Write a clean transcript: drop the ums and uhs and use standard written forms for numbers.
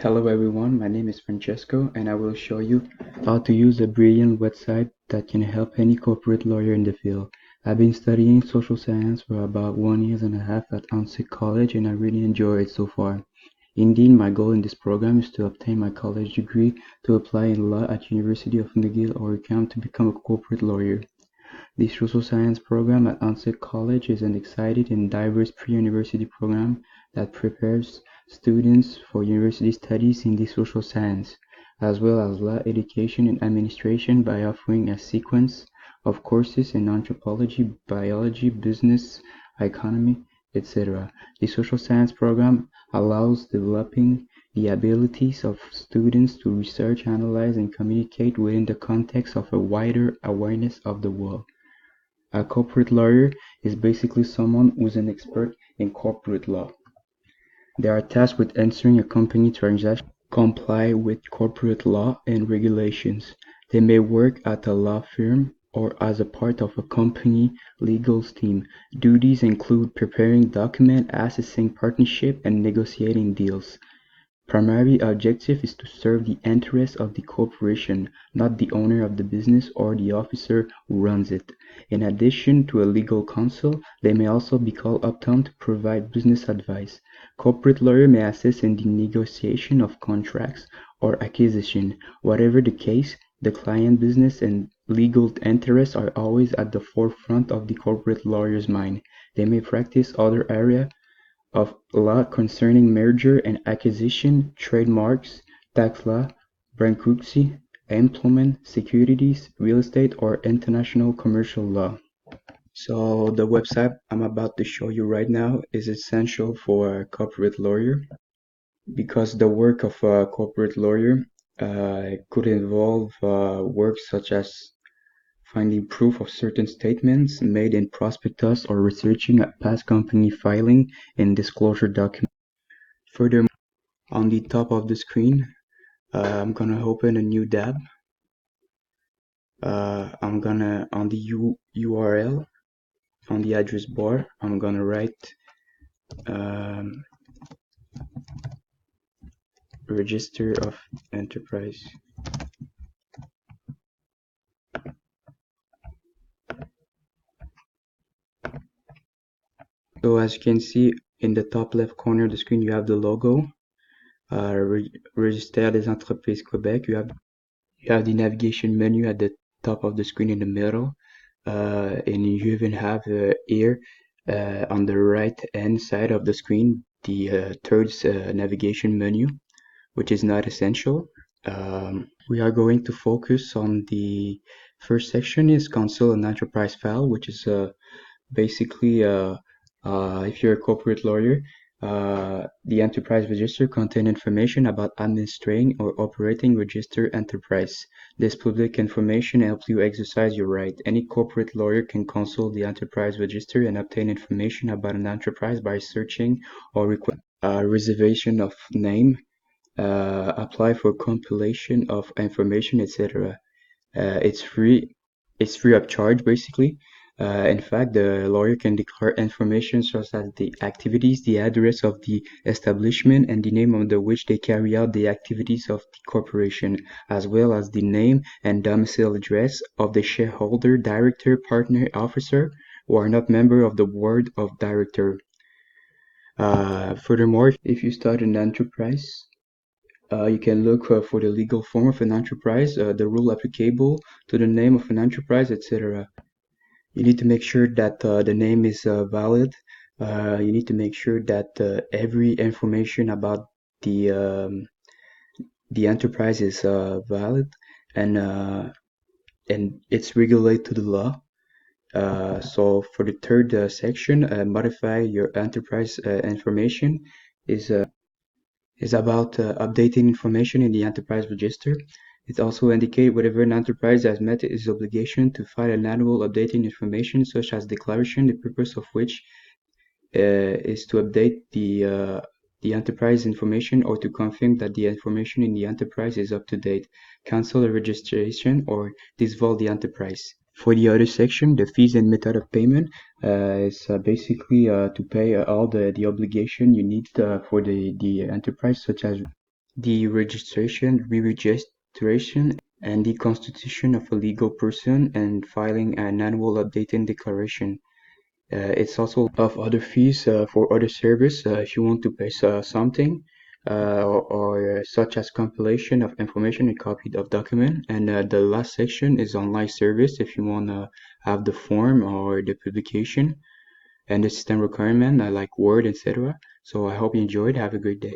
Hello everyone, my name is Francesco and I will show you how to use a brilliant website that can help any corporate lawyer in the field. I've been studying social science for about 1.5 years at ONSIC College and I really enjoy it so far. Indeed, my goal in this program is to obtain my college degree to apply in law at University of McGill or UCAM to become a corporate lawyer. The social science program at ONSIC College is an exciting and diverse pre-university program that prepares students for university studies in the social science, as well as law education and administration by offering a sequence of courses in anthropology, biology, business, economy, etc. The social science program allows developing the abilities of students to research, analyze, and communicate within the context of a wider awareness of the world. A corporate lawyer is basically someone who's an expert in corporate law. They are tasked with answering a company transaction comply with corporate law and regulations. They may work at a law firm or as a part of a company legal team. Duties include preparing documents, assessing partnership, and negotiating deals. Primary objective is to serve the interests of the corporation, not the owner of the business or the officer who runs it. In addition to a legal counsel, they may also be called upon to provide business advice. Corporate lawyer may assist in the negotiation of contracts or acquisition. Whatever the case, the client business and legal interests are always at the forefront of the corporate lawyer's mind. They may practice other areas of law concerning merger and acquisition, trademarks, tax law, bankruptcy, employment, securities, real estate, or international commercial law. So the website I'm about to show you right now is essential for a corporate lawyer because the work of a corporate lawyer could involve work such as finding proof of certain statements made in prospectus or researching a past company filing and disclosure documents. Furthermore, on the top of the screen, I'm gonna open a new tab. I'm gonna, on the URL, on the address bar, I'm gonna write Register of Enterprise. So as you can see in the top left corner of the screen, you have the logo, Register des Entreprises Québec. You have the navigation menu at the top of the screen in the middle, and you even have here on the right hand side of the screen the third navigation menu, which is not essential. We are going to focus on the first section is console and enterprise file, which is basically if you're a corporate lawyer, the enterprise register contains information about administering or operating registered enterprise. This public information helps you exercise your right. Any corporate lawyer can consult the enterprise register and obtain information about an enterprise by searching or request reservation of name, apply for compilation of information, etc. It's free of charge basically. In fact, the lawyer can declare information such as the activities, the address of the establishment, and the name under which they carry out the activities of the corporation, as well as the name and domicile address of the shareholder, director, partner, officer, who are not member of the board of director. Furthermore, if you start an enterprise, you can look for the legal form of an enterprise, the rule applicable to the name of an enterprise, etc. You need to make sure that the name is valid. You need to make sure that every information about the enterprise is valid and it's regulated to the law. So for the third section, modify your enterprise information is about updating information in the enterprise register. It also indicates whether an enterprise has met its obligation to file an annual updating information such as declaration, the purpose of which is to update the enterprise information or to confirm that the information in the enterprise is up to date, cancel the registration, or dissolve the enterprise. For the other section, the fees and method of payment is basically to pay all the obligation you need for the enterprise, such as the registration, re-registration, and the constitution of a legal person, and filing an annual updating declaration. It's also of other fees for other service if you want to pay something, or such as compilation of information and copy of document. And the last section is online service if you want to have the form or the publication and the system requirement like Word, etc. So I hope you enjoyed. Have a great day.